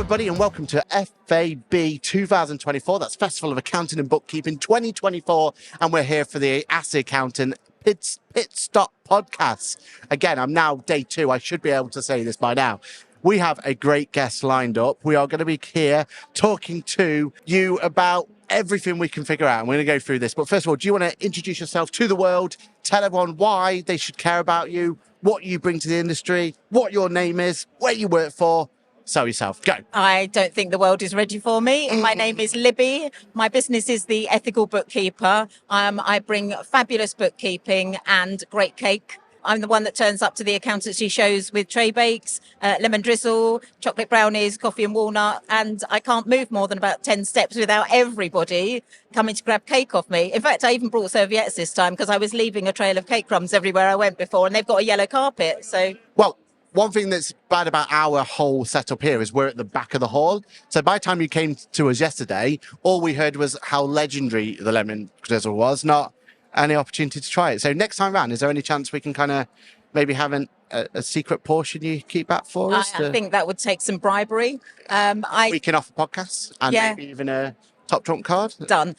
everybody, and welcome to FAB 2024. That's Festival of Accounting and Bookkeeping 2024, and we're here for the ASSE Accountant Pitstop Podcasts. Again, I'm now day 2. I should be able to say this by now. We have a great guest lined up. We are going to be here talking to you about everything we can figure out. And we're going to go through this. But first of all, do you want to introduce yourself to the world? Tell everyone why they should care about you, what you bring to the industry, what your name is, where you work for. Sell yourself. Go. I don't think the world is ready for me. My name is Libby. My business is the Ethical Bookkeeper. I bring fabulous bookkeeping and great cake. I'm the one that turns up to the accountancy shows with tray bakes, lemon drizzle, chocolate brownies, coffee and walnut, and I can't move more than about 10 steps without everybody coming to grab cake off me. In fact, I even brought serviettes this time because I was leaving a trail of cake crumbs everywhere I went before, and they've got a yellow carpet. So, well, one thing that's bad about our whole setup here is we're at the back of the hall. So by the time you came to us yesterday, all we heard was how legendary the lemon drizzle was, not any opportunity to try it. So next time round, is there any chance we can kind of maybe have a secret portion you keep back for us? I think that would take some bribery. We can offer podcasts and maybe even a top trump card. Done.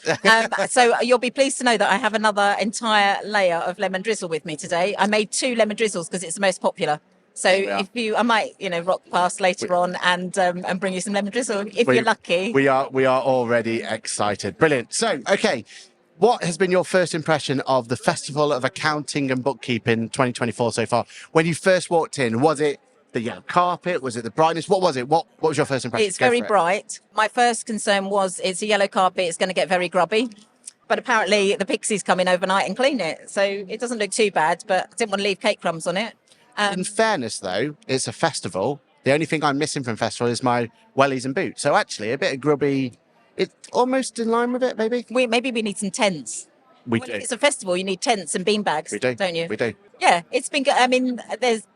So you'll be pleased to know that I have another entire layer of lemon drizzle with me today. I made 2 lemon drizzles because it's the most popular. So I might, rock past later on and bring you some lemon drizzle if you're lucky. We are already excited. Brilliant. So, okay. What has been your first impression of the Festival of Accounting and Bookkeeping 2024 so far? When you first walked in, was it the yellow carpet? Was it the brightness? What was it? What was your first impression? It's very bright. My first concern was it's a yellow carpet. It's going to get very grubby. But apparently the pixies come in overnight and clean it. So it doesn't look too bad, but I didn't want to leave cake crumbs on it. In fairness, though, it's a festival. The only thing I'm missing from festival is my wellies and boots. So actually, a bit of grubby. It's almost in line with it, maybe. Maybe we need some tents. We do. It's a festival. You need tents and beanbags, don't you? We do. Yeah, it's been good. I mean,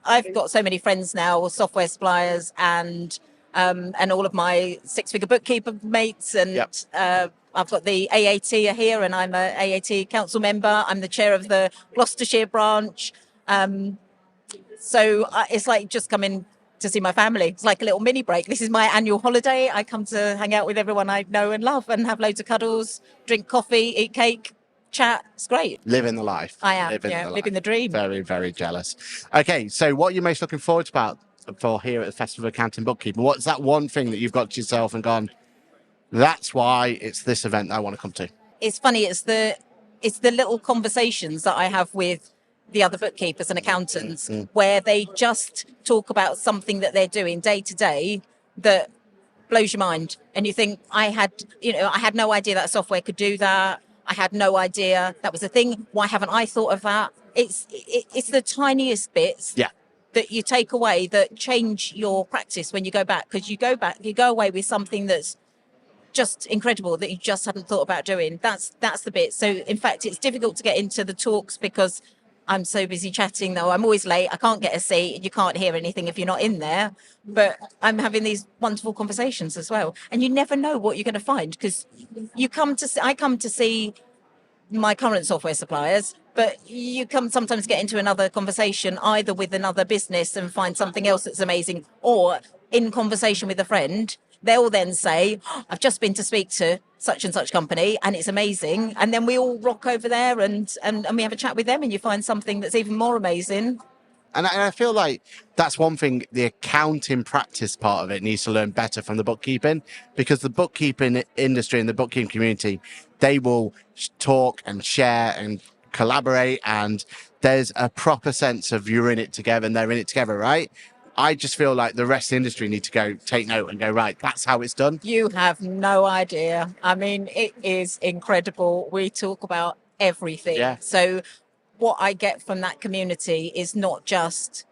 I've got so many friends now, software suppliers, and all of my 6-figure bookkeeper mates, and I've got the AAT here, and I'm a AAT council member. I'm the chair of the Gloucestershire branch. So it's like just coming to see my family. It's like a little mini break. This is my annual holiday. I come to hang out with everyone I know and love and have loads of cuddles, drink coffee, eat cake, chat. It's great. Living the life. I am, living the dream. Very, very jealous. Okay, so what are you most looking forward to for here at the Festival of Accounting and Bookkeeping? What's that one thing that you've got to yourself and gone, that's why it's this event that I want to come to? It's funny. It's the little conversations that I have with the other bookkeepers and accountants where they just talk about something that they're doing day to day that blows your mind. And you think, I had no idea that software could do that. I had no idea that was a thing. Why haven't I thought of that? It's the tiniest bits that you take away that change your practice when you go back, because you go away with something that's just incredible that you just hadn't thought about doing. That's the bit. So in fact, it's difficult to get into the talks because I'm so busy chatting, though. I'm always late. I can't get a seat, and you can't hear anything if you're not in there. But I'm having these wonderful conversations as well. And you never know what you're going to find, because I come to see my current software suppliers, but you sometimes get into another conversation, either with another business and find something else that's amazing, or in conversation with a friend. They'll then say, I've just been to speak to such and such company and it's amazing. And then we all rock over there and we have a chat with them, and you find something that's even more amazing. And I feel like that's one thing, the accounting practice part of it needs to learn better from the bookkeeping, because the bookkeeping industry and the bookkeeping community, they will talk and share and collaborate, and there's a proper sense of you're in it together and they're in it together, right? I just feel like the rest of the industry need to go take note and go, right, that's how it's done. You have no idea. I mean, it is incredible. We talk about everything. Yeah. So what I get from that community is not just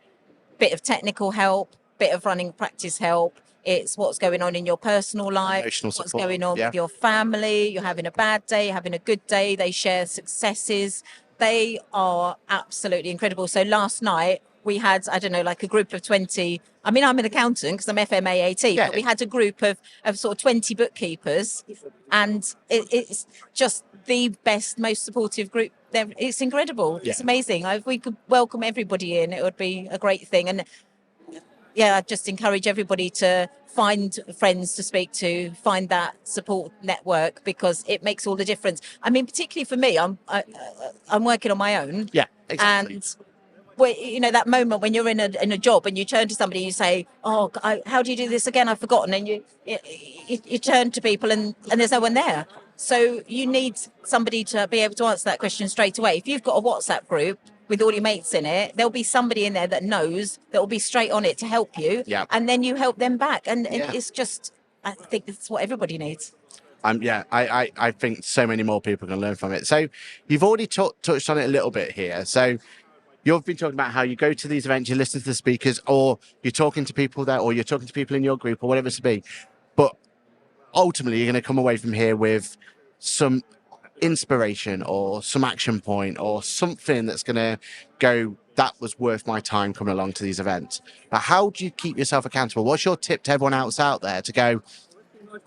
a bit of technical help, bit of running practice help. It's what's going on in your personal life, emotional support, what's going on with your family. You're having a bad day, you're having a good day. They share successes. They are absolutely incredible. So last night, we had, I don't know, like a group of 20. I mean, I'm an accountant because I'm FMAAT, but we had a group of sort of 20 bookkeepers, and it's just the best, most supportive group. It's incredible. Yeah. It's amazing. If we could welcome everybody in, it would be a great thing. And yeah, I just encourage everybody to find friends to speak to, find that support network, because it makes all the difference. I mean, particularly for me, I'm working on my own. Yeah, exactly. And that moment when you're in a job and you turn to somebody, you say, "Oh, how do you do this again? I've forgotten." And you turn to people, and there's no one there. So you need somebody to be able to answer that question straight away. If you've got a WhatsApp group with all your mates in it, there'll be somebody in there that knows, that will be straight on it to help you. Yeah. And then you help them back. And Yeah. it's just, I think it's what everybody needs. I think so many more people can learn from it. So you've already touched on it a little bit here. So you've been talking about how you go to these events, you listen to the speakers, or you're talking to people there, or you're talking to people in your group, or whatever it be. But ultimately, you're going to come away from here with some inspiration or some action point or something that's going to go, that was worth my time coming along to these events. But how do you keep yourself accountable? What's your tip to everyone else out there to go,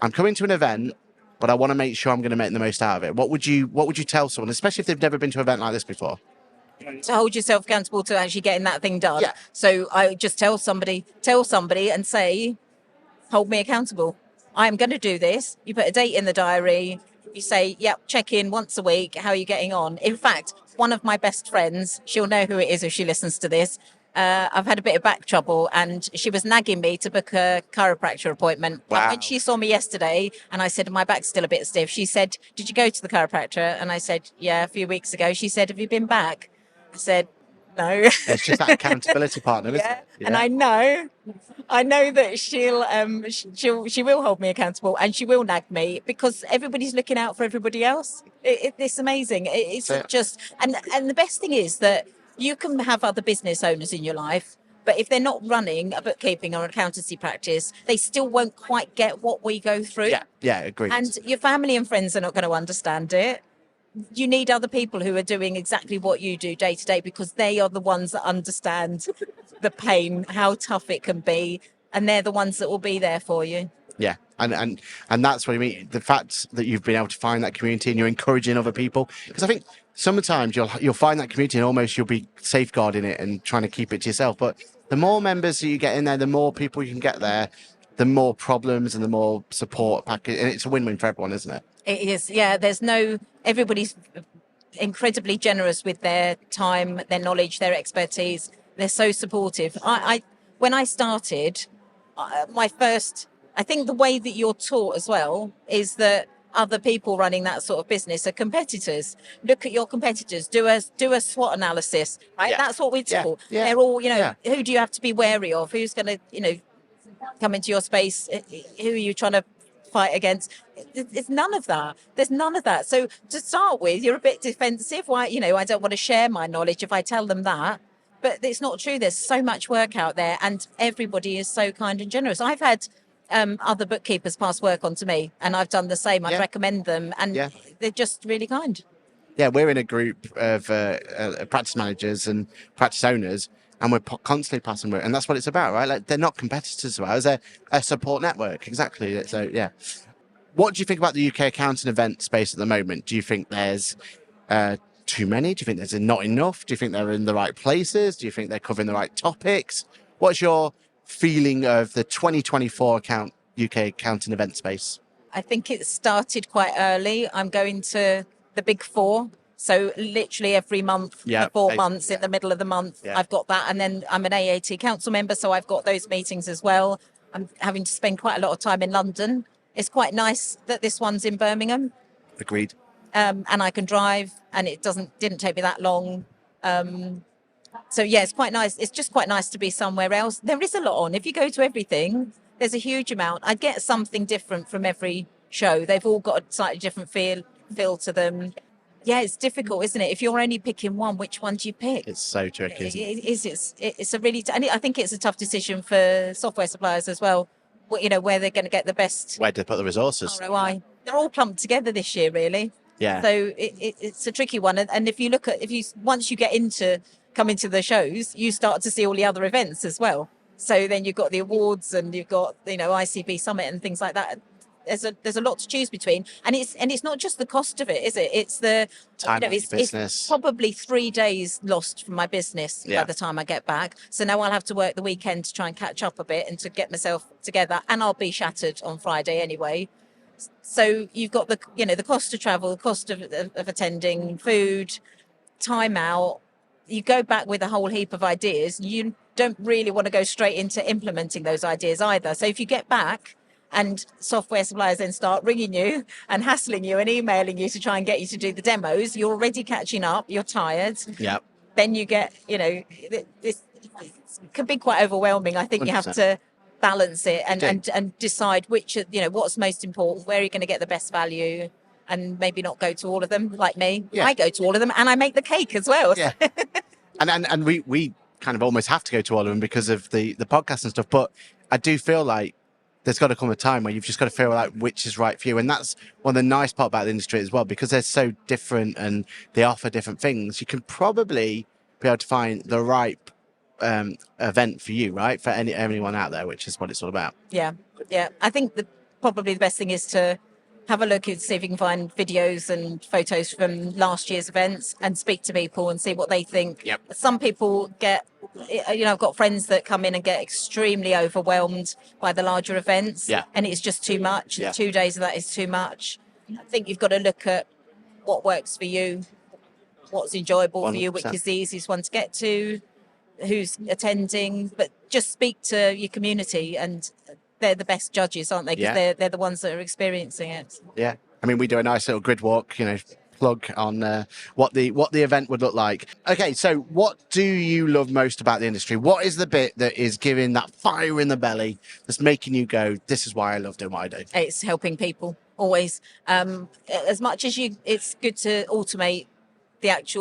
I'm coming to an event, but I want to make sure I'm going to make the most out of it? What would you tell someone, especially if they've never been to an event like this before? To hold yourself accountable to actually getting that thing done. Yeah. So I just tell somebody and say, hold me accountable. I'm going to do this. You put a date in the diary. You say, yep, check in once a week. How are you getting on? In fact, one of my best friends, she'll know who it is if she listens to this. I've had a bit of back trouble, and she was nagging me to book a chiropractor appointment. Wow. And when she saw me yesterday and I said, my back's still a bit stiff, she said, did you go to the chiropractor? And I said, yeah, a few weeks ago. She said, have you been back? I said, no. It's just that accountability partner, isn't it? Yeah. And I know that she will hold me accountable, and she will nag me, because everybody's looking out for everybody else. It's amazing. It's just, and the best thing is that you can have other business owners in your life, but if they're not running a bookkeeping or accountancy practice, they still won't quite get what we go through. Yeah, agreed. And your family and friends are not going to understand it. You need other people who are doing exactly what you do day to day, because they are the ones that understand the pain, how tough it can be, and they're the ones that will be there for you. Yeah, and that's what I mean. The fact that you've been able to find that community and you're encouraging other people, because I think sometimes you'll find that community and almost you'll be safeguarding it and trying to keep it to yourself. But the more members that you get in there, the more people you can get there, the more problems and the more support package, and it's a win-win for everyone, isn't it? It is, yeah. Everybody's incredibly generous with their time, their knowledge, their expertise. They're so supportive. When I started, I think the way that you're taught as well is that other people running that sort of business are competitors. Look at your competitors. Do a SWOT analysis, right? Yeah. That's what we're taught. Yeah. They're all, who do you have to be wary of? Who's going to, come into your space? Who are you trying to fight against? It's none of that. There's none of that. So to start with, you're a bit defensive. Why, I don't want to share my knowledge if I tell them that. But it's not true. There's so much work out there, and everybody is so kind and generous. I've had other bookkeepers pass work on to me, and I've done the same. I'd recommend them, and they're just really kind. Yeah, we're in a group of practice managers and practice owners, and we're constantly passing work, and that's what it's about, right? Like, they're not competitors of ours; they're a support network. Exactly. So, yeah. What do you think about the UK accounting event space at the moment? Do you think there's too many? Do you think there's not enough? Do you think they're in the right places? Do you think they're covering the right topics? What's your feeling of the 2024 UK accounting event space? I think it started quite early. I'm going to the Big Four. So literally every month for 4 months in the middle of the month, I've got that. And then I'm an AAT council member, so I've got those meetings as well. I'm having to spend quite a lot of time in London. It's quite nice that this one's in Birmingham. Agreed. And I can drive, and it didn't take me that long. So yeah, it's quite nice. It's just quite nice to be somewhere else. There is a lot on. If you go to everything, there's a huge amount. I get something different from every show. They've all got a slightly different feel to them. Yeah, it's difficult, isn't it? If you're only picking one, which one do you pick? It's so tricky, isn't it? It's a really, and I think it's a tough decision for software suppliers as well. Where they're going to get the best. Where to put the resources. ROI. They're all clumped together this year, really. Yeah. So it's a tricky one. And if you look at, once you get come into the shows, you start to see all the other events as well. So then you've got the awards, and you've got, ICB Summit and things like that. there's a lot to choose between, and it's not just the cost of it, is it? It's the Time of your it's business. probably 3 days lost from my business Yeah. by the time I get back. So now I'll have to work the weekend to try and catch up a bit and to get myself together, and I'll be shattered on Friday anyway. So you've got the cost of travel, the cost of attending, food, time out. You go back with a whole heap of ideas. You don't really want to go straight into implementing those ideas either. So if you get back and software suppliers then start ringing you and hassling you and emailing you to try and get you to do the demos, you're already catching up, you're tired. Yeah. Then you get, this can be quite overwhelming. I think you have 100%. to balance it and decide which, what's most important, where you're going to get the best value, and maybe not go to all of them like me. Yeah. I go to all of them and I make the cake as well. Yeah. and we kind of almost have to go to all of them because of the podcast and stuff. But I do feel like there's got to come a time where you've just got to feel out which is right for you. And that's one of the nice part about the industry as well, because they're so different and they offer different things. You can probably be able to find the right event for you, right? For anyone out there, which is what it's all about. Yeah. I think probably the best thing is to have a look and see if you can find videos and photos from last year's events and speak to people and see what they think. Yep. Some people get, I've got friends that come in and get extremely overwhelmed by the larger events. Yeah. And it's just too much. Yeah. 2 days of that is too much. I think you've got to look at what works for you, what's enjoyable for you, which 100%. is the easiest one to get to, who's attending, but just speak to your community, and they're the best judges, aren't they? Because they're the ones that are experiencing it. Yeah. I mean, we do a nice little grid walk, plug on what the event would look like. Okay, so what do you love most about the industry? What is the bit that is giving that fire in the belly that's making you go, this is why I love doing what I do? It's helping people, always. As much as it's good to automate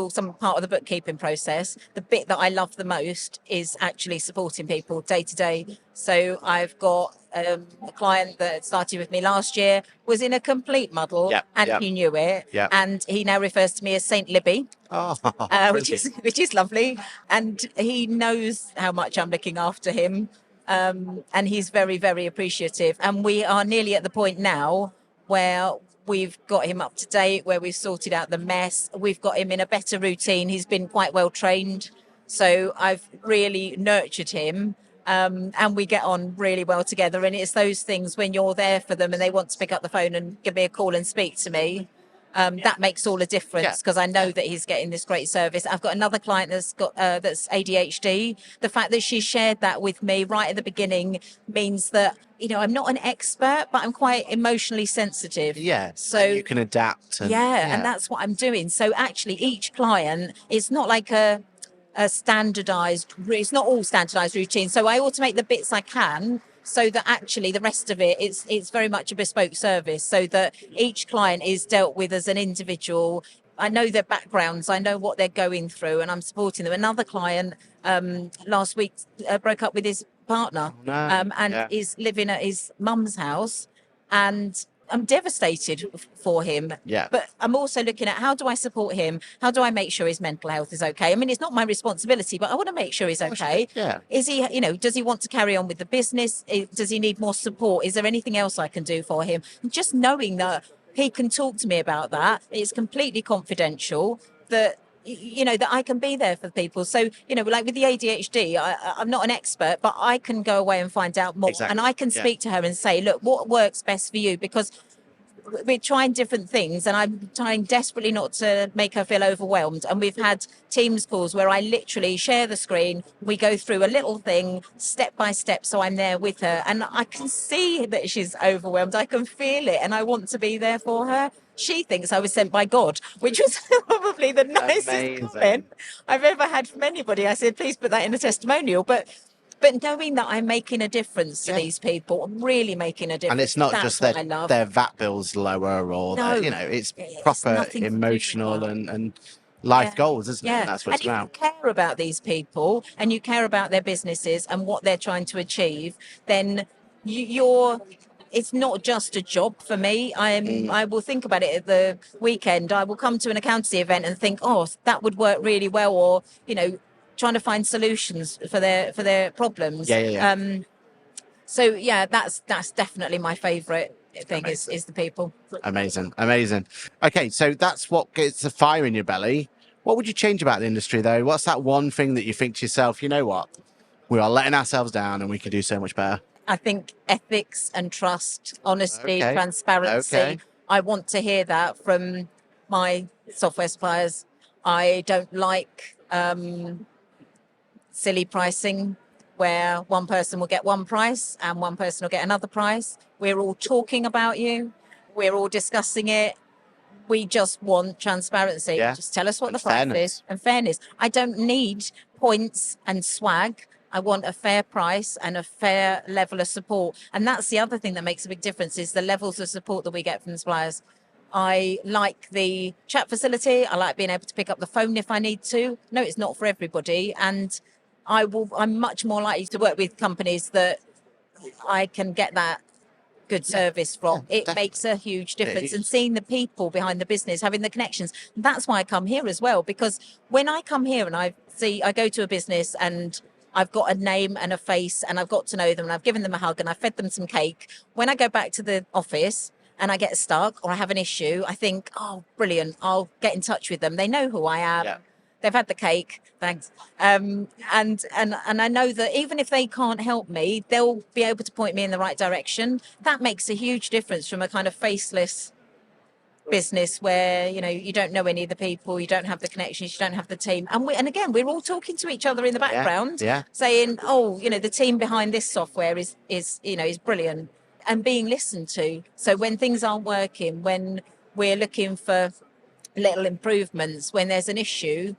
some part of the bookkeeping process, the bit that I love the most is actually supporting people day to day. So I've got a client that started with me last year, was in a complete muddle, he knew it. Yeah. And he now refers to me as Saint Libby, Oh, which is lovely. And he knows how much I'm looking after him. And he's very, very appreciative. And we are nearly at the point now where we've got him up to date, where we've sorted out the mess. We've got him in a better routine. He's been quite well trained. So I've really nurtured him. And we get on really well together. And it's those things when you're there for them and they want to pick up the phone and give me a call and speak to me. That makes all the difference, because I know that he's getting this great service. I've got another client that's ADHD. The fact that she shared that with me right at the beginning means that, I'm not an expert, but I'm quite emotionally sensitive. Yeah. So you can adapt. And that's what I'm doing. So actually each client is not like a standardized, it's not all standardized routine. So I automate the bits I can, so that actually the rest of it, it's very much a bespoke service, so that each client is dealt with as an individual. I know their backgrounds, I know what they're going through, and I'm supporting them. Another client last week broke up with his partner is living at his mum's house, and I'm devastated for him. Yeah. But I'm also looking at, how do I support him? How do I make sure his mental health is okay? I mean, it's not my responsibility, but I want to make sure he's okay. Yeah. Is he, does he want to carry on with the business? Does he need more support? Is there anything else I can do for him? And just knowing that he can talk to me about that, it's completely confidential, that that I can be there for people. So, like with the ADHD, I'm not an expert, but I can go away and find out more. Exactly. And I can speak to her and say, look, what works best for you? Because we're trying different things, and I'm trying desperately not to make her feel overwhelmed. And we've had Teams calls where I literally share the screen. We go through a little thing step by step, so I'm there with her, and I can see that she's overwhelmed. I can feel it, and I want to be there for her. She thinks I was sent by God, which was probably the nicest comment I've ever had from anybody. I said, please put that in a testimonial. But knowing that I'm making a difference to these people, I'm really making a difference. And it's not just their VAT bills lower, or it's proper emotional and life goals, isn't it? And that's what it's about. If you care about these people and you care about their businesses and what they're trying to achieve, then it's not just a job for me. I will think about it at the weekend. I will come to an accountancy event and think, oh, that would work really well, or, trying to find solutions for their problems. Yeah. So that's definitely my favorite thing is the people. Amazing. Okay, so that's what gets the fire in your belly. What would you change about the industry, though? What's that one thing that you think to yourself, you know what? We are letting ourselves down and we can do so much better. I think ethics and trust, honesty, Okay. transparency. Okay. I want to hear that from my software suppliers. I don't like silly pricing where one person will get one price and one person will get another price. We're all talking about you. We're all discussing it. We just want transparency. Yeah. Just tell us what And the price fairness. is and fairness. I don't need points and swag. I want a fair price and a fair level of support. And that's the other thing that makes a big difference is the levels of support that we get from suppliers. I like the chat facility. I like being able to pick up the phone if I need to. No, it's not for everybody. And I'm much more likely to work with companies that I can get that good service from. It makes a huge difference. And seeing the people behind the business, having the connections. That's why I come here as well, because when I come here and I go to a business and I've got a name and a face and I've got to know them and I've given them a hug and I've fed them some cake. When I go back to the office and I get stuck or I have an issue, I think, oh, brilliant, I'll get in touch with them. They know who I am. Yeah. They've had the cake, thanks. And I know that even if they can't help me, they'll be able to point me in the right direction. That makes a huge difference from a kind of faceless business where, you know, you don't know any of the people, you don't have the connections, you don't have the team. And again, we're all talking to each other in the background, saying, oh, you know, the team behind this software is brilliant, and being listened to. So when things aren't working, when we're looking for little improvements, when there's an issue,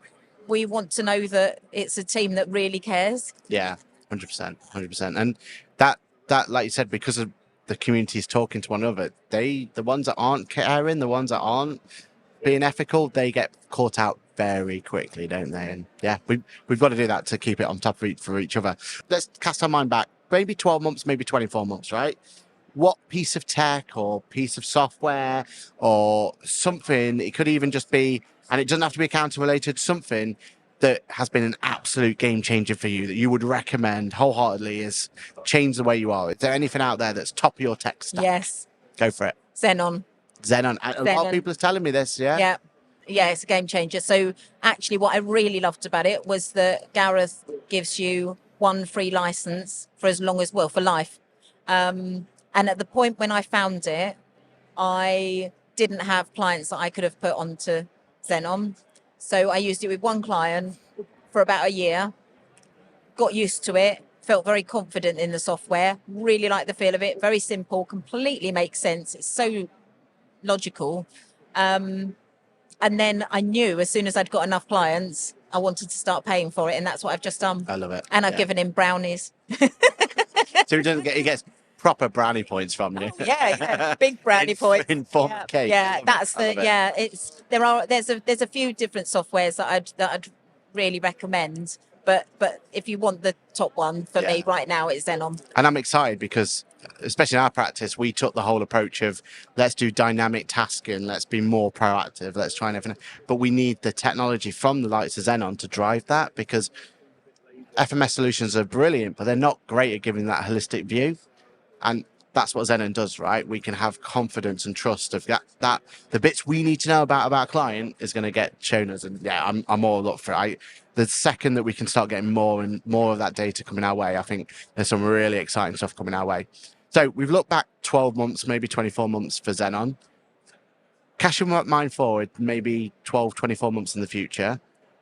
we want to know that it's a team that really cares. Yeah, 100%. And that, like you said, because of the communities talking to one another, the ones that aren't caring, the ones that aren't being ethical, they get caught out very quickly, don't they? And yeah, we've got to do that to keep it on top of for each other. Let's cast our mind back, maybe 12 months, maybe 24 months, right? What piece of tech or piece of software or something, it could even just be, and it doesn't have to be accounting related, something that has been an absolute game changer for you that you would recommend wholeheartedly is change the way you are? Is there anything out there that's top of your tech stack? Yes. Go for it. Xenon. A lot of people are telling me this, yeah? Yeah, it's a game changer. So actually what I really loved about it was that Gareth gives you one free license for as long as, for life. And at the point when I found it, I didn't have clients that I could have put onto Xenon. So I used it with one client for about a year, got used to it, felt very confident in the software, really liked the feel of it, very simple, completely makes sense. It's so logical. And then I knew as soon as I'd got enough clients, I wanted to start paying for it. And that's what I've just done. I love it. And I've given him brownies. So he gets proper brownie points from you. Yeah, big brownie points in form of cake. Yeah, there's a few different softwares that I'd really recommend, but if you want the top one for me right now, it's Xenon. And I'm excited because, especially in our practice, we took the whole approach of let's do dynamic tasking, let's be more proactive, let's try and everything. But we need the technology from the likes of Xenon to drive that, because FMS solutions are brilliant, but they're not great at giving that holistic view. And that's what Xenon does, right? We can have confidence and trust of that the bits we need to know about our client is going to get shown us. And yeah, I'm all up for it. The second that we can start getting more and more of that data coming our way, I think there's some really exciting stuff coming our way. So we've looked back 12 months, maybe 24 months for Xenon. Casting my mind forward, maybe 12, 24 months in the future.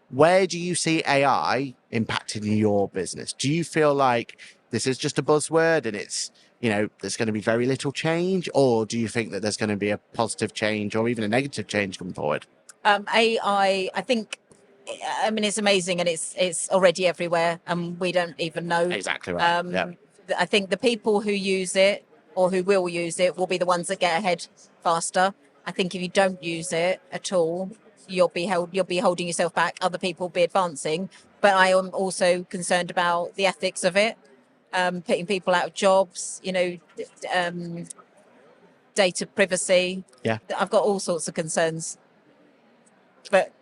Where do you see AI impacting your business? Do you feel like this is just a buzzword and it's, there's going to be very little change? Or do you think that there's going to be a positive change or even a negative change coming forward? AI, I think, it's amazing and it's already everywhere and we don't even know. Exactly right. I think the people who use it or who will use it will be the ones that get ahead faster. I think if you don't use it at all, you'll be holding yourself back. Other people will be advancing. But I am also concerned about the ethics of it. Putting people out of jobs, data privacy. Yeah, I've got all sorts of concerns. But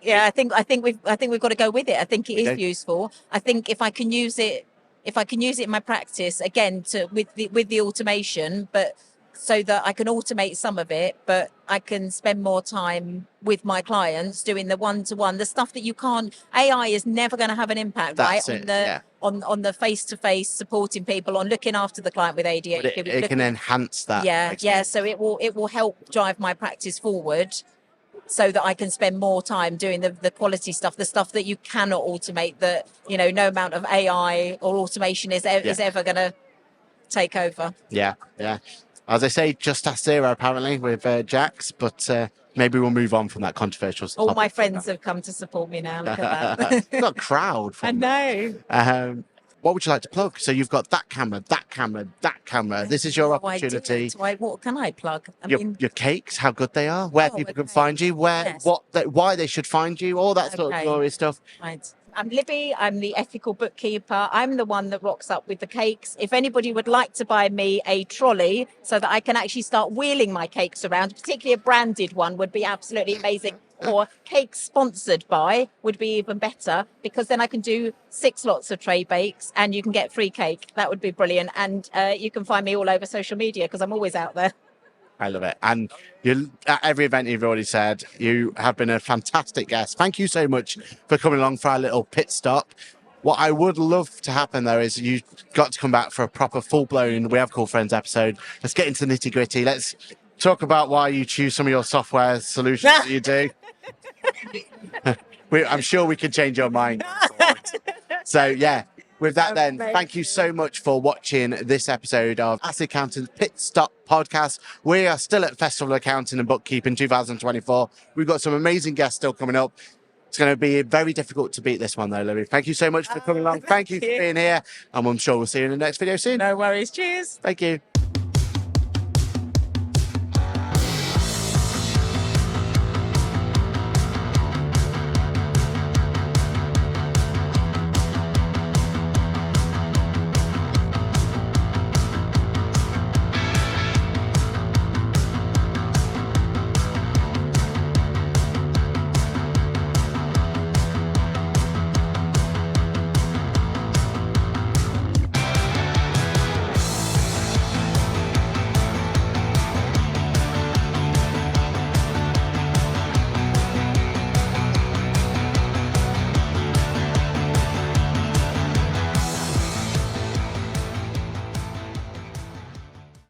yeah, I think we've got to go with it. I think it is useful. I think if I can use it in my practice again with the automation, but so that I can automate some of it, but I can spend more time with my clients doing the one-to-one, the stuff that you can't. AI is never going to have an impact, That's right? it, yeah. On the face-to-face supporting people, on looking after the client with ADHD. But it can enhance that. Yeah. So it will help drive my practice forward, so that I can spend more time doing the quality stuff, the stuff that you cannot automate, that, you know, no amount of AI or automation is ever going to take over. Yeah. As I say, just ask Zero apparently with Jax, but maybe we'll move on from that controversial All topic. my friends have come to support me now. Look at that. You've got a crowd. I know. What would you like to plug? So you've got that camera, that camera, that camera. This is your opportunity. What can I plug? Your cakes, how good they are, where people can find you, why they should find you, all that sort of glorious stuff. Right. I'm Libby. I'm the ethical bookkeeper. I'm the one that rocks up with the cakes. If anybody would like to buy me a trolley so that I can actually start wheeling my cakes around, particularly a branded one would be absolutely amazing. Or cake sponsored by would be even better, because then I can do 6 lots of tray bakes and you can get free cake. That would be brilliant. And you can find me all over social media because I'm always out there. I love it. And at every event you've already said, you have been a fantastic guest. Thank you so much for coming along for our little pit stop. What I would love to happen, though, is you got to come back for a proper full-blown We Have Cool Friends episode. Let's get into the nitty-gritty. Let's talk about why you choose some of your software solutions that you do. I'm sure we could change your mind. So, yeah. With that, then, thank you so much for watching this episode of Asset Accountant's Pitstop Podcast. We are still at Festival of Accounting and Bookkeeping 2024. We've got some amazing guests still coming up. It's going to be very difficult to beat this one, though, Libby. Thank you so much for coming along. Thank you for being here. And I'm sure we'll see you in the next video soon. No worries. Cheers. Thank you.